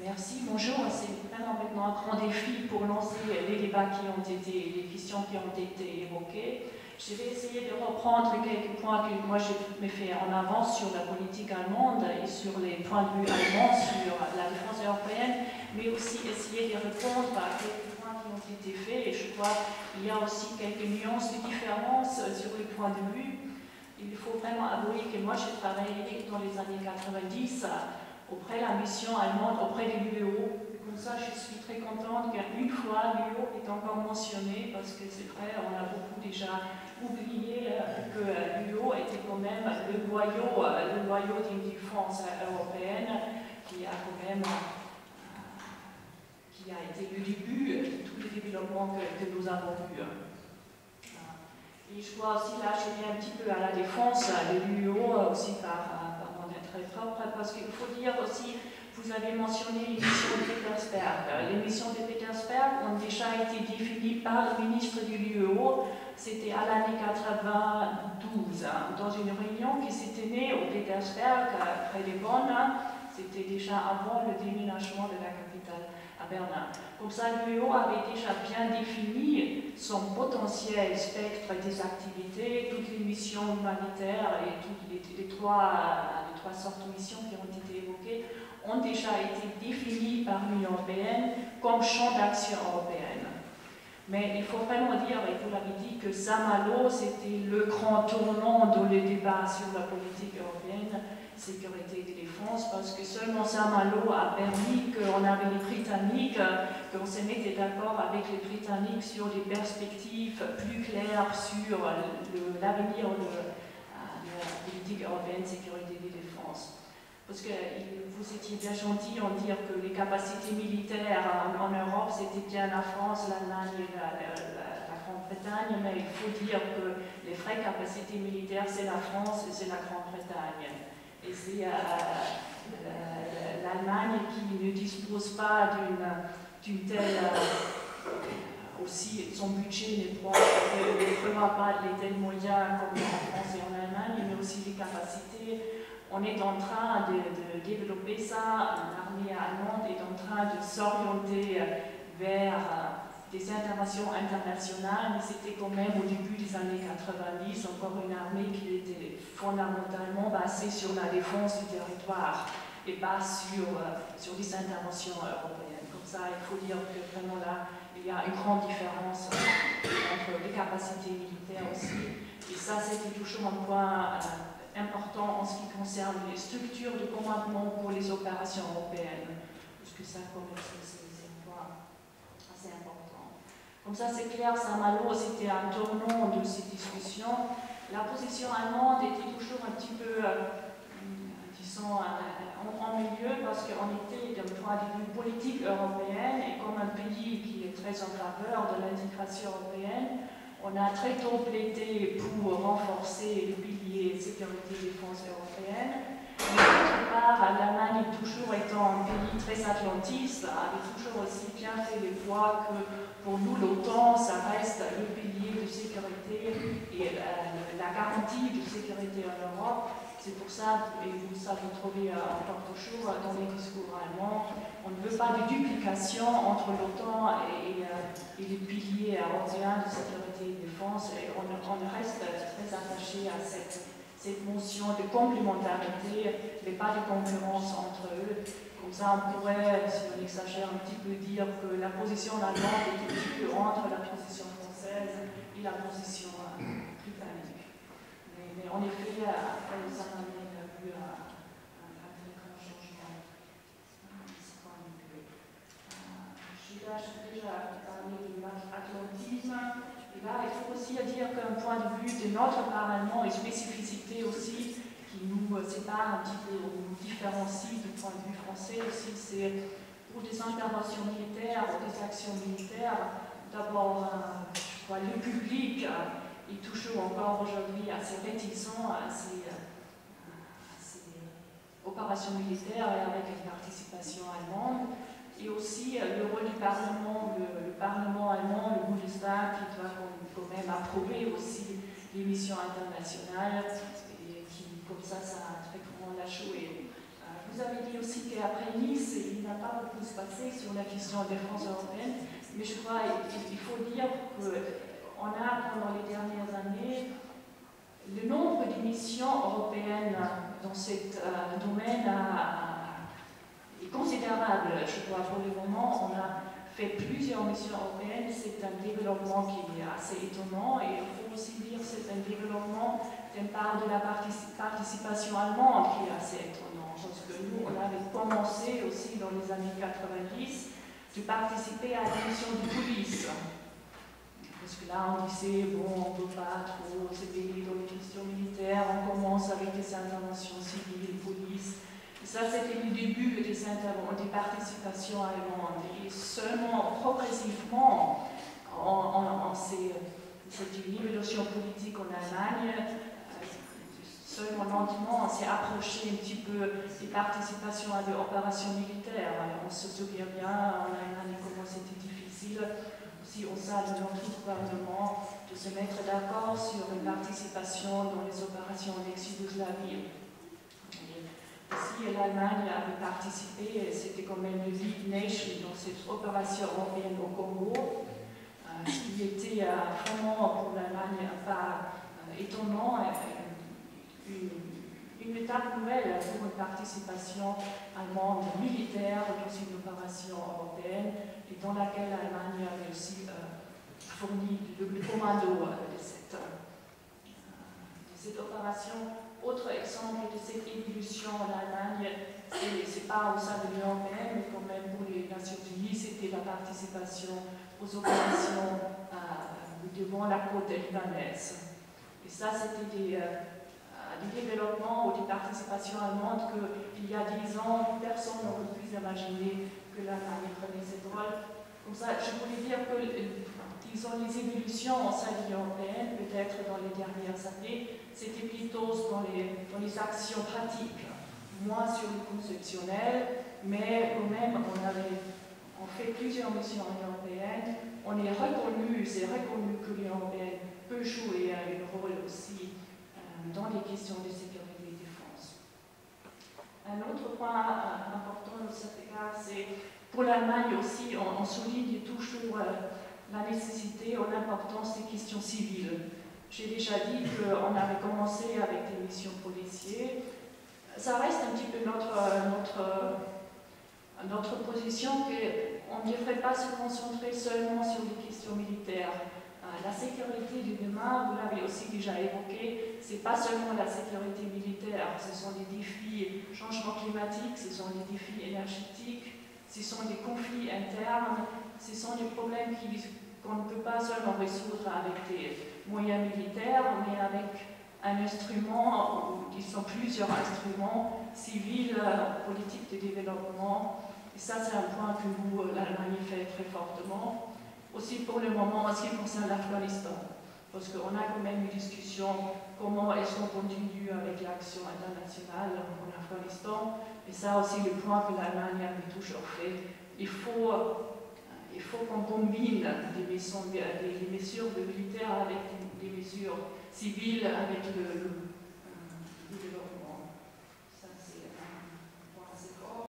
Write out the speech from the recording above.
Merci, bonjour. C'est vraiment maintenant un grand défi pour lancer les débats les questions qui ont été évoquées. Je vais essayer de reprendre quelques points que moi j'ai fait en avance sur la politique allemande et sur les points de vue allemands sur la défense européenne, mais aussi essayer de répondre à quelques points qui ont été faits. Et je crois qu'il y a aussi quelques nuances de différence sur les points de vue. Il faut vraiment avouer que moi j'ai travaillé dans les années 90 auprès de la mission allemande, auprès de l'UEO. Comme ça, je suis très contente qu'une fois l'UEO est encore mentionnée, parce que c'est vrai, on a beaucoup déjà oublié que l'UEO était quand même le noyau d'une défense européenne qui a quand même qui a été le début de tous les développements que nous avons eus. Et je dois aussi lâcher un petit peu à la défense de l'UEO, aussi par très propre, parce qu'il faut dire aussi, vous avez mentionné les missions de Petersberg. Les missions de Petersberg ont déjà été définies par le ministre de l'UEO, c'était à l'année 92, dans une réunion qui s'est tenue au Petersberg, près de Bonn. C'était déjà avant le déménagement de la capitale à Berlin. Comme ça, l'UEO avait déjà bien défini son potentiel spectre des activités, toutes les missions humanitaires et toutes les trois sortes de missions qui ont été évoquées ont déjà été définies par l'Union européenne comme champ d'action européenne. Mais il faut vraiment dire, et vous l'avez dit, que Saint-Malo, c'était le grand tournant dans le débat sur la politique européenne, sécurité et défense, parce que seulement Saint-Malo a permis qu'on avait les Britanniques, qu'on se mettait d'accord avec les Britanniques sur des perspectives plus claires sur l'avenir de la politique européenne, sécurité et défense. Parce que vous étiez bien gentil en dire que les capacités militaires en Europe, c'était bien la France, l'Allemagne et la Grande-Bretagne, mais il faut dire que les vraies capacités militaires, c'est la France et c'est la Grande-Bretagne. Et c'est l'Allemagne qui ne dispose pas d'une telle... aussi, son budget ne prévoit pas les tels moyens comme en France et en Allemagne, mais aussi les capacités. On est en train de développer ça, l'armée allemande est en train de s'orienter vers des interventions internationales, mais c'était quand même au début des années 90 encore une armée qui était fondamentalement basée sur la défense du territoire et pas sur des interventions européennes. Comme ça, il faut dire que vraiment là, il y a une grande différence entre les capacités militaires aussi. Et ça, c'était toujours un point important en ce qui concerne les structures de commandement pour les opérations européennes. Parce que ça, quand même, c'est un point assez important. Comme ça, c'est clair, Saint-Malo, c'était un tournant de ces discussions. La position allemande était toujours un petit peu, disons, en milieu, parce qu'on était, d'un point de vue politique européenne, et comme un pays qui est très en faveur de l'intégration européenne, on a très tôt plaidé pour renforcer le pilier sécurité et défense européenne. Mais d'autre part, l'Allemagne, toujours étant un pays très atlantiste, avait toujours aussi bien fait le poids que pour nous, l'OTAN, ça reste le pilier de sécurité et la garantie de sécurité en Europe. C'est pour ça, et ça vous trouvez encore toujours dans les discours allemands, on ne veut pas de duplication entre l'OTAN et les piliers européens de sécurité et de défense, et on reste très attaché à cette notion de complémentarité, mais pas de concurrence entre eux. Comme ça, on pourrait, si on exagère un petit peu, dire que la position allemande est un petit peu entre la position française et la position britannique. Mais en effet, ça n'amène plus à un très grand changement. J'ai déjà parlé de l'atlantisme. Et là, il faut aussi dire qu'un point de vue de notre Parlement et spécificité aussi, qui nous sépare un petit peu, ou nous différencie du point de vue français aussi, c'est pour des interventions militaires ou des actions militaires, d'abord, je crois, le public est toujours encore aujourd'hui assez réticent à ces opérations militaires et avec une participation allemande. Et aussi le rôle du Parlement, le Parlement allemand, le Bundestag, qui doit quand même approuver aussi les missions internationales, et qui, comme ça a un très grand ajout. Vous avez dit aussi qu'après Nice, il n'a pas beaucoup se passé sur la question de défense européenne, mais je crois qu'il faut dire qu'on a, pendant les dernières années, le nombre de missions européennes dans ce domaine est considérable. Je crois pour le moment, on a fait plusieurs missions européennes. C'est un développement qui est assez étonnant et il faut aussi dire que c'est un développement d'une part de la participation allemande qui est assez étonnant. Parce que nous, on avait commencé aussi dans les années 90 de participer à des missions de police. Parce que là, on disait, bon, on ne peut pas trop se mêler dans les questions militaires, on commence avec des interventions civiles, police. Et ça, c'était le début des participations allemandes. Et seulement, progressivement, c'était une évolution politique en Allemagne. Seulement lentement, on s'est approché un petit peu des participations à des opérations militaires. Alors, on se souvient bien en Allemagne comment c'était difficile, aussi au sein de notre gouvernement, de se mettre d'accord sur une participation dans les opérations en ex-Yougoslavie. Aussi, l'Allemagne avait participé, c'était quand même le lead nation dans cette opération européenne au Congo, ce qui était vraiment pour l'Allemagne pas étonnant. Une étape nouvelle pour une participation allemande militaire dans une opération européenne et dans laquelle l'Allemagne avait aussi fourni le commando de cette opération. Autre exemple de cette évolution en Allemagne, c'est pas au sein de l'Union européenne, mais quand même pour les Nations Unies, c'était la participation aux opérations devant la côte libanaise. Et ça, c'était des développements ou des participations allemandes qu'il y a 10 ans, personne n'aurait pu imaginer que l'Allemagne prenait ce rôle. Comme ça, je voulais dire que, disons, les évolutions au sein de l'Union européenne, peut-être dans les dernières années, c'était plutôt dans les actions pratiques, moins sur le conceptionnel, mais quand même, on fait plusieurs missions en Union européenne, on est reconnu, c'est reconnu que l'Union européenne peut jouer un rôle aussi dans les questions de sécurité et de défense. Un autre point important dans cet égard, c'est pour l'Allemagne aussi, on souligne toujours la nécessité ou l'importance des questions civiles. J'ai déjà dit qu'on avait commencé avec des missions policières. Ça reste un petit peu notre position qu'on ne devrait pas se concentrer seulement sur les questions militaires. La sécurité du demain, vous l'avez aussi déjà évoqué, ce n'est pas seulement la sécurité militaire, ce sont les défis changement climatique, ce sont les défis énergétiques, ce sont des conflits internes, ce sont des problèmes qu'on ne peut pas seulement résoudre avec des moyens militaires, mais avec un instrument, ou disons plusieurs instruments civils, politiques de développement. Et ça, c'est un point que nous, l'Allemagne, fait très fortement. Aussi pour le moment en ce qui concerne l'Afghanistan, parce qu'on a quand même une discussion comment est-ce qu'on continue avec l'action internationale en Afghanistan, et ça aussi le point que l'Allemagne avait toujours fait. Il faut qu'on combine les mesures militaires avec des mesures civiles avec le développement.